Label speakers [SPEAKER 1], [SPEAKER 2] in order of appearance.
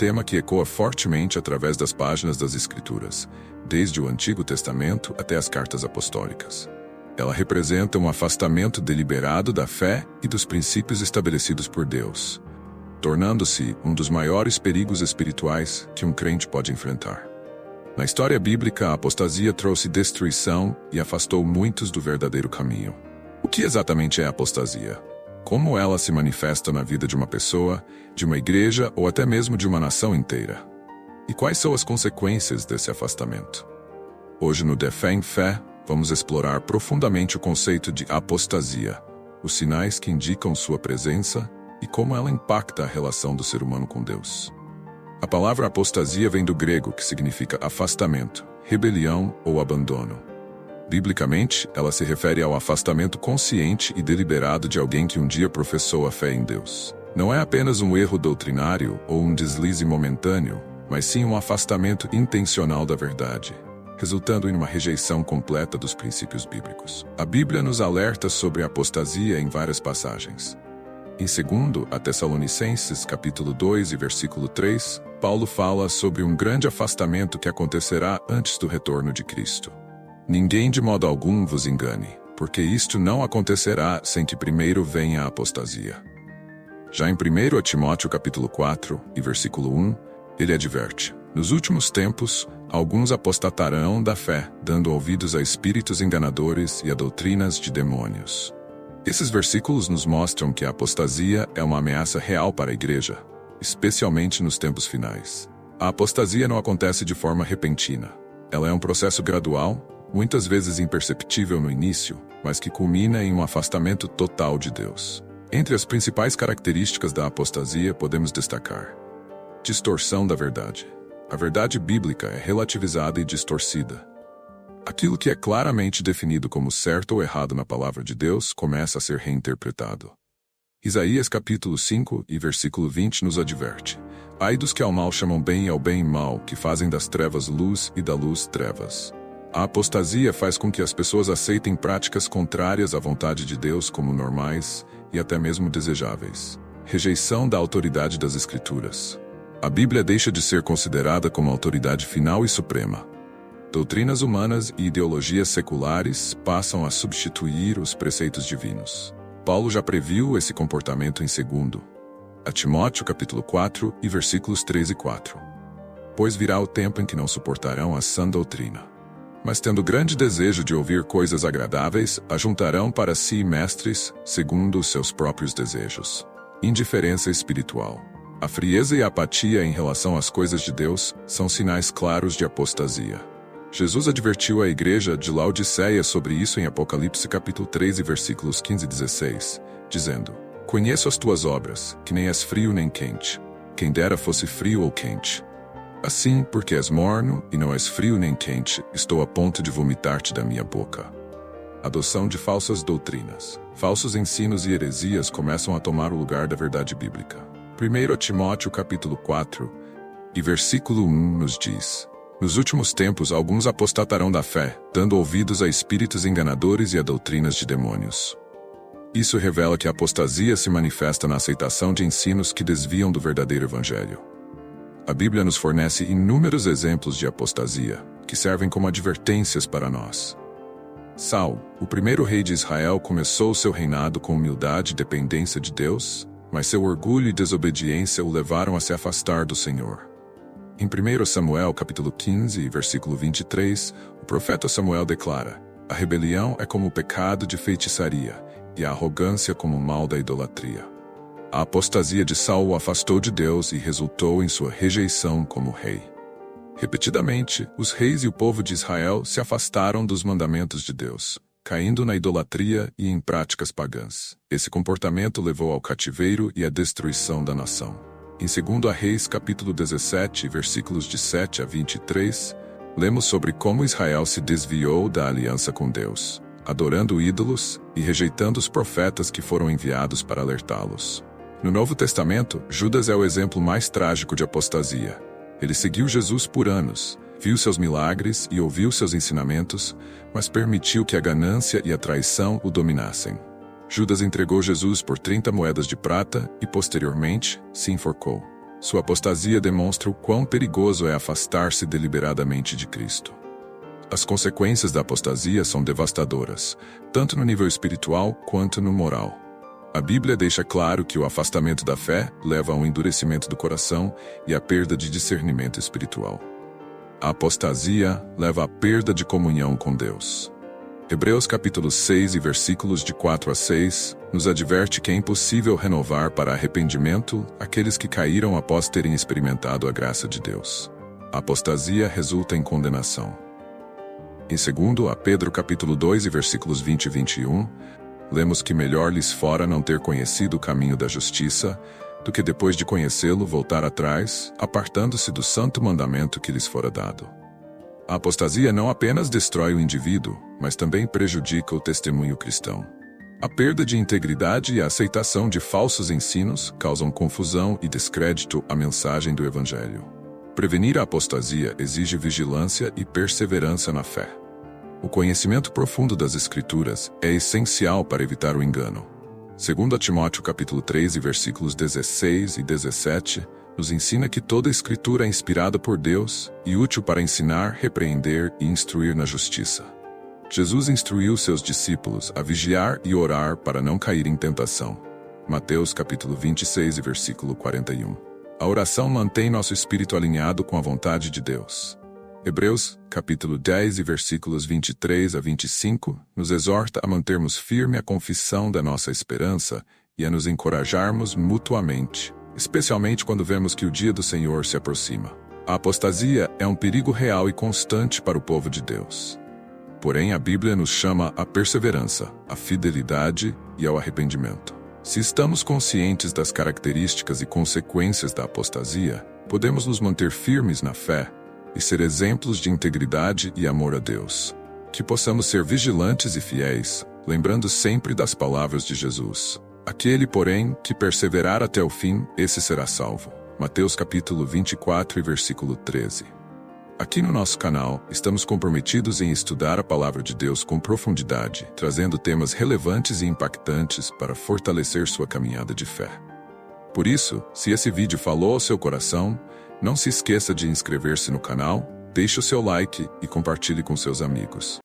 [SPEAKER 1] tema que ecoa fortemente através das páginas das Escrituras, desde o Antigo Testamento até as cartas apostólicas. Ela representa um afastamento deliberado da fé e dos princípios estabelecidos por Deus, tornando-se um dos maiores perigos espirituais que um crente pode enfrentar. Na história bíblica, a apostasia trouxe destruição e afastou muitos do verdadeiro caminho. O que exatamente é a apostasia? Como ela se manifesta na vida de uma pessoa, de uma igreja ou até mesmo de uma nação inteira? E quais são as consequências desse afastamento? Hoje no De Fé em Fé, vamos explorar profundamente o conceito de apostasia, os sinais que indicam sua presença e como ela impacta a relação do ser humano com Deus. A palavra apostasia vem do grego, que significa afastamento, rebelião ou abandono. Biblicamente, ela se refere ao afastamento consciente e deliberado de alguém que um dia professou a fé em Deus. Não é apenas um erro doutrinário ou um deslize momentâneo, mas sim um afastamento intencional da verdade, resultando em uma rejeição completa dos princípios bíblicos. A Bíblia nos alerta sobre a apostasia em várias passagens. Em 2 a Tessalonicenses, capítulo 2 e versículo 3, Paulo fala sobre um grande afastamento que acontecerá antes do retorno de Cristo. Ninguém de modo algum vos engane, porque isto não acontecerá sem que primeiro venha a apostasia. Já em 1 Timóteo capítulo 4 e versículo 1, ele adverte: nos últimos tempos, alguns apostatarão da fé, dando ouvidos a espíritos enganadores e a doutrinas de demônios. Esses versículos nos mostram que a apostasia é uma ameaça real para a igreja, especialmente nos tempos finais. A apostasia não acontece de forma repentina. Ela é um processo gradual, muitas vezes imperceptível no início, mas que culmina em um afastamento total de Deus. Entre as principais características da apostasia podemos destacar: distorção da verdade. A verdade bíblica é relativizada e distorcida. Aquilo que é claramente definido como certo ou errado na palavra de Deus começa a ser reinterpretado. Isaías capítulo 5 e versículo 20 nos adverte: ai dos que ao mal chamam bem e ao bem mal, que fazem das trevas luz e da luz trevas. A apostasia faz com que as pessoas aceitem práticas contrárias à vontade de Deus como normais e até mesmo desejáveis. Rejeição da autoridade das Escrituras. A Bíblia deixa de ser considerada como autoridade final e suprema. Doutrinas humanas e ideologias seculares passam a substituir os preceitos divinos. Paulo já previu esse comportamento em 2 a Timóteo capítulo 4 e versículos 3 e 4. Pois virá o tempo em que não suportarão a sã doutrina, mas tendo grande desejo de ouvir coisas agradáveis, ajuntarão para si mestres segundo os seus próprios desejos. Indiferença espiritual. A frieza e a apatia em relação às coisas de Deus são sinais claros de apostasia. Jesus advertiu a igreja de Laodiceia sobre isso em Apocalipse capítulo 3 e versículos 15 e 16, dizendo: conheço as tuas obras, que nem és frio nem quente. Quem dera fosse frio ou quente. Assim, porque és morno e não és frio nem quente, estou a ponto de vomitar-te da minha boca. Adoção de falsas doutrinas. Falsos ensinos e heresias começam a tomar o lugar da verdade bíblica. 1 Timóteo capítulo 4 e versículo 1 nos diz: nos últimos tempos alguns apostatarão da fé, dando ouvidos a espíritos enganadores e a doutrinas de demônios. Isso revela que a apostasia se manifesta na aceitação de ensinos que desviam do verdadeiro evangelho. A Bíblia nos fornece inúmeros exemplos de apostasia, que servem como advertências para nós. Saul, o primeiro rei de Israel, começou seu reinado com humildade e dependência de Deus, mas seu orgulho e desobediência o levaram a se afastar do Senhor. Em 1 Samuel capítulo 15, versículo 23, o profeta Samuel declara: a rebelião é como o pecado de feitiçaria, e a arrogância como o mal da idolatria. A apostasia de Saul o afastou de Deus e resultou em sua rejeição como rei. Repetidamente, os reis e o povo de Israel se afastaram dos mandamentos de Deus, caindo na idolatria e em práticas pagãs. Esse comportamento levou ao cativeiro e à destruição da nação. Em 2 Reis capítulo 17, versículos de 7 a 23, lemos sobre como Israel se desviou da aliança com Deus, adorando ídolos e rejeitando os profetas que foram enviados para alertá-los. No Novo Testamento, Judas é o exemplo mais trágico de apostasia. Ele seguiu Jesus por anos, viu seus milagres e ouviu seus ensinamentos, mas permitiu que a ganância e a traição o dominassem. Judas entregou Jesus por 30 moedas de prata e, posteriormente, se enforcou. Sua apostasia demonstra o quão perigoso é afastar-se deliberadamente de Cristo. As consequências da apostasia são devastadoras, tanto no nível espiritual quanto no moral. A Bíblia deixa claro que o afastamento da fé leva a um endurecimento do coração e à perda de discernimento espiritual. A apostasia leva à perda de comunhão com Deus. Hebreus capítulo 6 e versículos de 4 a 6 nos adverte que é impossível renovar para arrependimento aqueles que caíram após terem experimentado a graça de Deus. A apostasia resulta em condenação. Em 2 Pedro capítulo 2 e versículos 20 e 21, lemos que melhor lhes fora não ter conhecido o caminho da justiça, do que depois de conhecê-lo voltar atrás, apartando-se do santo mandamento que lhes fora dado. A apostasia não apenas destrói o indivíduo, mas também prejudica o testemunho cristão. A perda de integridade e a aceitação de falsos ensinos causam confusão e descrédito à mensagem do Evangelho. Prevenir a apostasia exige vigilância e perseverança na fé. O conhecimento profundo das Escrituras é essencial para evitar o engano. 2 Timóteo capítulo 3 e versículos 16 e 17 nos ensina que toda a Escritura é inspirada por Deus e útil para ensinar, repreender e instruir na justiça. Jesus instruiu seus discípulos a vigiar e orar para não cair em tentação. Mateus capítulo 26 e versículo 41. A oração mantém nosso espírito alinhado com a vontade de Deus. Hebreus capítulo 10 e versículos 23 a 25 nos exorta a mantermos firme a confissão da nossa esperança e a nos encorajarmos mutuamente, especialmente quando vemos que o dia do Senhor se aproxima. A apostasia é um perigo real e constante para o povo de Deus. Porém, a Bíblia nos chama à perseverança, à fidelidade e ao arrependimento. Se estamos conscientes das características e consequências da apostasia, podemos nos manter firmes na fé e ser exemplos de integridade e amor a Deus. Que possamos ser vigilantes e fiéis, lembrando sempre das palavras de Jesus. Aquele, porém, que perseverar até o fim, esse será salvo. Mateus capítulo 24 e versículo 13. Aqui no nosso canal, estamos comprometidos em estudar a palavra de Deus com profundidade, trazendo temas relevantes e impactantes para fortalecer sua caminhada de fé. Por isso, se esse vídeo falou ao seu coração, não se esqueça de inscrever-se no canal, deixe o seu like e compartilhe com seus amigos.